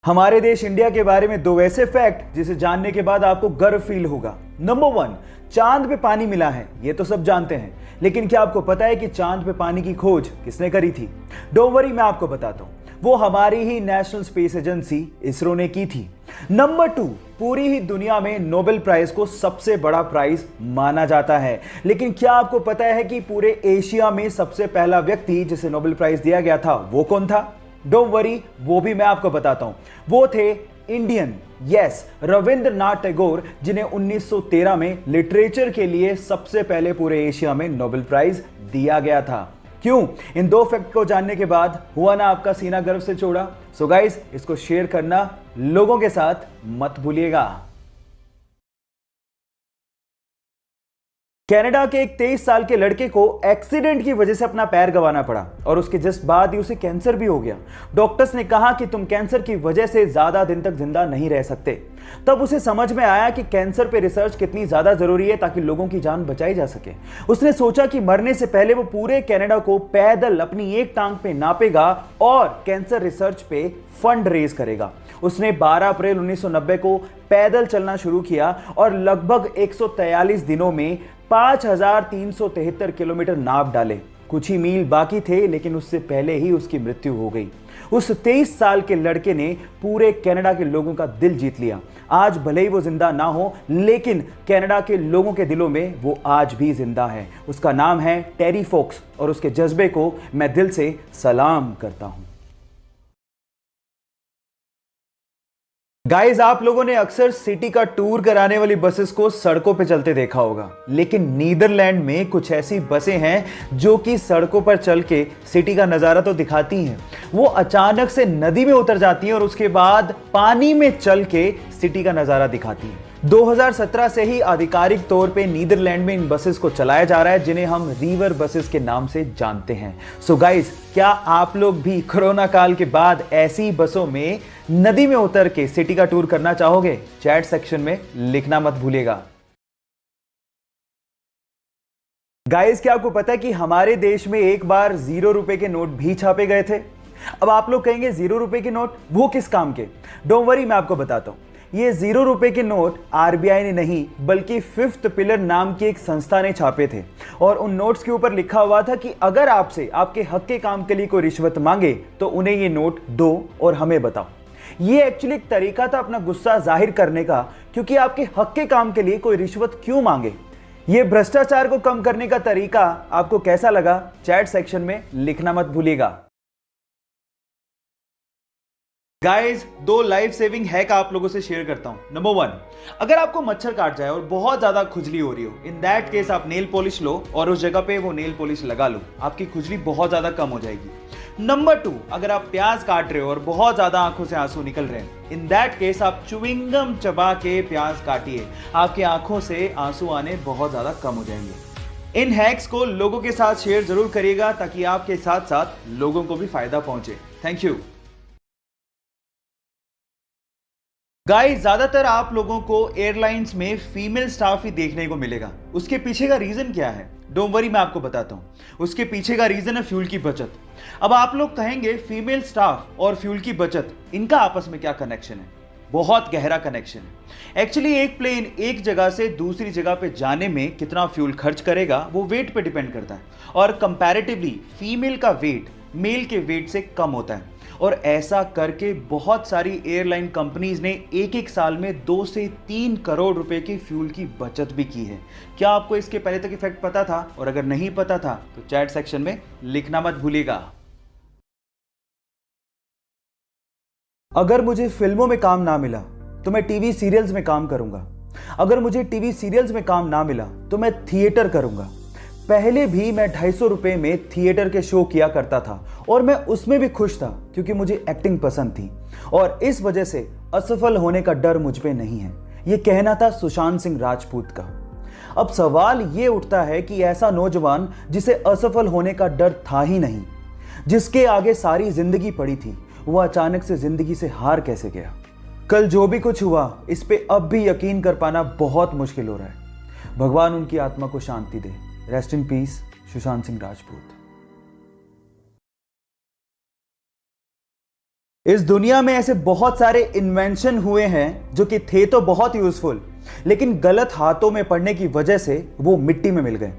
हमारे देश इंडिया के बारे में दो वैसे फैक्ट जिसे जानने के बाद आपको गर्व फील होगा। नंबर 1, चांद पे पानी मिला है, ये तो सब जानते हैं, लेकिन क्या आपको पता है कि चांद पे पानी की खोज किसने करी थी? डोंट वरी, मैं आपको बताता हूं। वो हमारी ही नेशनल स्पेस एजेंसी इसरो ने की थी। नंबर 2, पूरी ही दुनिया में नोबेल प्राइज को सबसे बड़ा प्राइज माना जाता है, लेकिन क्या आपको पता है कि पूरे एशिया में सबसे पहला व्यक्ति जिसे नोबेल प्राइज दिया गया था वो कौन था? डोंट वरी, वो भी मैं आपको बताता हूं। वो थे इंडियन, यस, रविंद्रनाथ टैगोर, जिन्हें 1913 में लिटरेचर के लिए सबसे पहले पूरे एशिया में नोबेल प्राइज दिया गया था। क्यों? इन दो फैक्ट को जानने के बाद हुआ ना आपका सीना गर्व से चौड़ा? सो गाइस, इसको शेयर करना लोगों के साथ मत भूलिएगा। कनाडा के एक 23 साल के लड़के को एक्सीडेंट की वजह से अपना पैर गंवाना पड़ा और उसके जस्ट बाद ही उसे कैंसर भी हो गया। डॉक्टर्स ने कहा कि तुम कैंसर की वजह से ज्यादा दिन तक जिंदा नहीं रह सकते। तब उसे समझ में आया कि कैंसर पे रिसर्च कितनी ज्यादा जरूरी है ताकि लोगों की जान बचाई जा सके। उसने सोचा कि मरने से पहले वो पूरे कनाडा को पैदल अपनी एक टांग पे नापेगा और कैंसर रिसर्च पे फंड रेज करेगा। उसने 12 अप्रैल 1990 को पैदल चलना शुरू किया और लगभग 143 दिनों में 5373 किलोमीटर नाप डाले। कुछ ही मील बाकी थे, लेकिन उससे पहले ही उसकी मृत्यु हो गई। उस 23 साल के लड़के ने पूरे कनाडा के लोगों का दिल जीत लिया। आज भले ही वो जिंदा ना हो, लेकिन कनाडा के लोगों के दिलों में वो आज भी जिंदा है। उसका नाम है टेरी फोक्स और उसके जज्बे को मैं दिल से सलाम करता हूं। गाइस, आप लोगों ने अक्सर सिटी का टूर कराने वाली बसेस को सड़कों पे चलते देखा होगा, लेकिन नीदरलैंड में कुछ ऐसी बसें हैं जो कि सड़कों पर चल के सिटी का नजारा तो दिखाती हैं। वो अचानक से नदी में उतर जाती हैं और उसके बाद पानी में चल के सिटी का नजारा दिखाती हैं। 2017 से ही आधिकारिक तौर पे नीदरलैंड में इन बसेस को चलाया जा रहा है, जिन्हें हम रिवर बसेस के नाम से जानते हैं। सो गाइस, क्या आप लोग भी कोरोना काल के बाद ऐसी बसों में नदी में उतर के सिटी का टूर करना चाहोगे? चैट सेक्शन में लिखना मत भूलिएगा। गाइस, क्या आपको पता है कि हमारे देश में एक बार 0 रुपए के नोट भी छापे गए थे? अब आप लोग कहेंगे 0 रुपए के नोट वो किस काम के? डोंट वरी, मैं आपको बताता हूं। ये 0 रुपए के नोट आरबीआई ने नहीं, बल्कि फिफ्थ पिलर नाम की एक संस्था ने छापे थे और उन नोट्स के ऊपर लिखा हुआ था कि अगर आपसे आपके हक के काम के लिए कोई रिश्वत मांगे तो उन्हें ये नोट दो और हमें बताओ। ये एक्चुअली एक तरीका था अपना गुस्सा जाहिर करने का, क्योंकि आपके हक के काम के लिए कोई रिश्वत क्यों मांगे। ये भ्रष्टाचार को कम करने का तरीका आपको कैसा लगा? चैट सेक्शन में लिखना मत भूलिएगा। गाइस, 2 लाइफ सेविंग हैक आप लोगों से शेयर करता हूं। नंबर 1, अगर आपको मच्छर काट जाए और बहुत ज्यादा खुजली हो रही हो, इन दैट केस आप नेल पॉलिश लो और उस जगह पे वो नेल पॉलिश लगा लो, आपकी खुजली बहुत ज्यादा कम हो जाएगी। नंबर 2, अगर आप प्याज काट रहे हो और बहुत ज्यादा आंखों से आंसू निकल रहे हैं, इन दैट केस आप च्युइंगम चबा के प्याज काटिए, आपकी आंखों से आंसू आने बहुत ज्यादा कम हो जाएंगे। इन हैक्स को लोगों के साथ शेयर जरूर करिएगा ताकि आपके साथ साथ लोगों को भी फायदा पहुंचे। Thank you. गाइस, ज्यादातर आप लोगों को एयरलाइंस में फीमेल स्टाफ ही देखने को मिलेगा। उसके पीछे का रीजन क्या है? डोंट वरी, मैं आपको बताता हूं। उसके पीछे का रीजन है फ्यूल की बचत। अब आप लोग कहेंगे फीमेल स्टाफ और फ्यूल की बचत, इनका आपस में क्या कनेक्शन है? बहुत गहरा कनेक्शन है। एक्चुअली एक प्लेन एक जगह से दूसरी जगह पे जाने में कितना फ्यूल खर्च करेगा वो वेट पे डिपेंड करता है, और कंपैरेटिवली फीमेल का वेट मेल के वेट से कम होता है। और ऐसा करके बहुत सारी एयरलाइन कंपनीज ने एक साल में 2 से 3 करोड़ रुपए की फ्यूल की बचत भी की है। क्या आपको इसके पहले तक इफेक्ट पता था? और अगर नहीं पता था तो चैट सेक्शन में लिखना मत भूलिएगा। अगर मुझे फिल्मों में काम ना मिला तो मैं टीवी सीरियल्स में काम करूंगा। अगर मुझे टीवी सीरियल्स में काम ना मिला तो मैं थिएटर करूंगा। पहले भी मैं 250 रुपए में थिएटर के शो किया करता था और मैं उसमें भी खुश था क्योंकि मुझे एक्टिंग पसंद थी और इस वजह से असफल होने का डर मुझ पे नहीं है। यह कहना था सुशांत सिंह राजपूत का। अब सवाल यह उठता है कि ऐसा नौजवान जिसे असफल होने का डर था ही नहीं, जिसके आगे सारी जिंदगी पड़ी थी, वह अचानक से जिंदगी से हार कैसे गया? कल जो भी कुछ हुआ, इस पे अब भी यकीन कर पाना बहुत मुश्किल हो रहा है। भगवान उनकी आत्मा को शांति दे। Rest in peace, Sushant Singh Rajput. इस दुनिया में ऐसे बहुत सारे इन्वेंशन हुए हैं जो कि थे तो बहुत यूजफुल, लेकिन गलत हाथों में पड़ने की वजह से वो मिट्टी में मिल गए।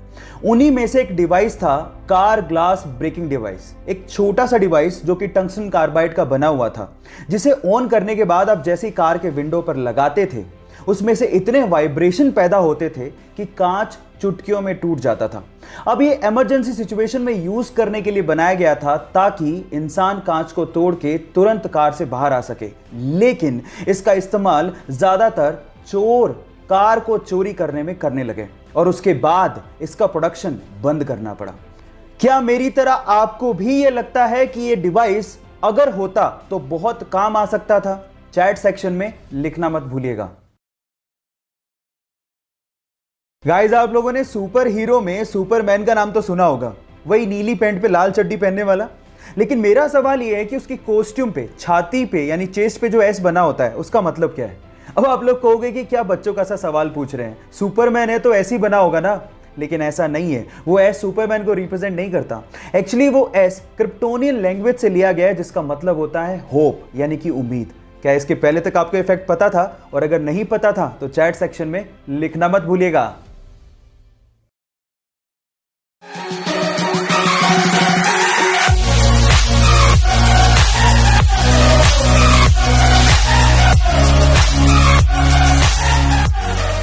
उन्हीं में से एक डिवाइस था कार ग्लास ब्रेकिंग डिवाइस। एक छोटा सा डिवाइस जो कि टंगस्टन कार्बाइड का बना हुआ था, जिसे ऑन करने के बाद आप जैसी कार के विंडो पर लगाते थे, उसमें से इतने वाइब्रेशन पैदा होते थे कि कांच चुटकियों में टूट जाता था। अब ये इमरजेंसी सिचुएशन में यूज करने के लिए बनाया गया था ताकि इंसान कांच को तोड़ के तुरंत कार से बाहर आ सके, लेकिन इसका इस्तेमाल ज्यादातर चोर कार को चोरी करने में करने लगे और उसके बाद इसका प्रोडक्शन बंद करना पड़ा। क्या मेरी तरह आपको भी ये लगता है कि ये डिवाइस अगर होता तो बहुत काम आ सकता था? चैट सेक्शन में लिखना मत भूलिएगा। गाइस, आप लोगों ने सुपर हीरो में सुपरमैन का नाम तो सुना होगा, वही नीली पैंट पे लाल चड्डी पहनने वाला। लेकिन मेरा सवाल यह है कि उसकी कॉस्ट्यूम पे, छाती पे यानी चेस्ट पे जो एस बना होता है, उसका मतलब क्या है? अब आप लोग कहोगे कि क्या बच्चों का सा सवाल पूछ रहे हैं, सुपरमैन है तो ऐसे ही बना होगा ना। लेकिन ऐसा नहीं है, वो एस सुपरमैन को रिप्रेजेंट नहीं करता। एक्चुअली वो एस क्रिप्टोनियन लैंग्वेज से लिया गया है, जिसका मतलब होता है होप यानी कि उम्मीद। क्या इसके पहले तक आपको इफेक्ट पता था? और अगर नहीं पता था तो चैट सेक्शन में लिखना मत भूलिएगा।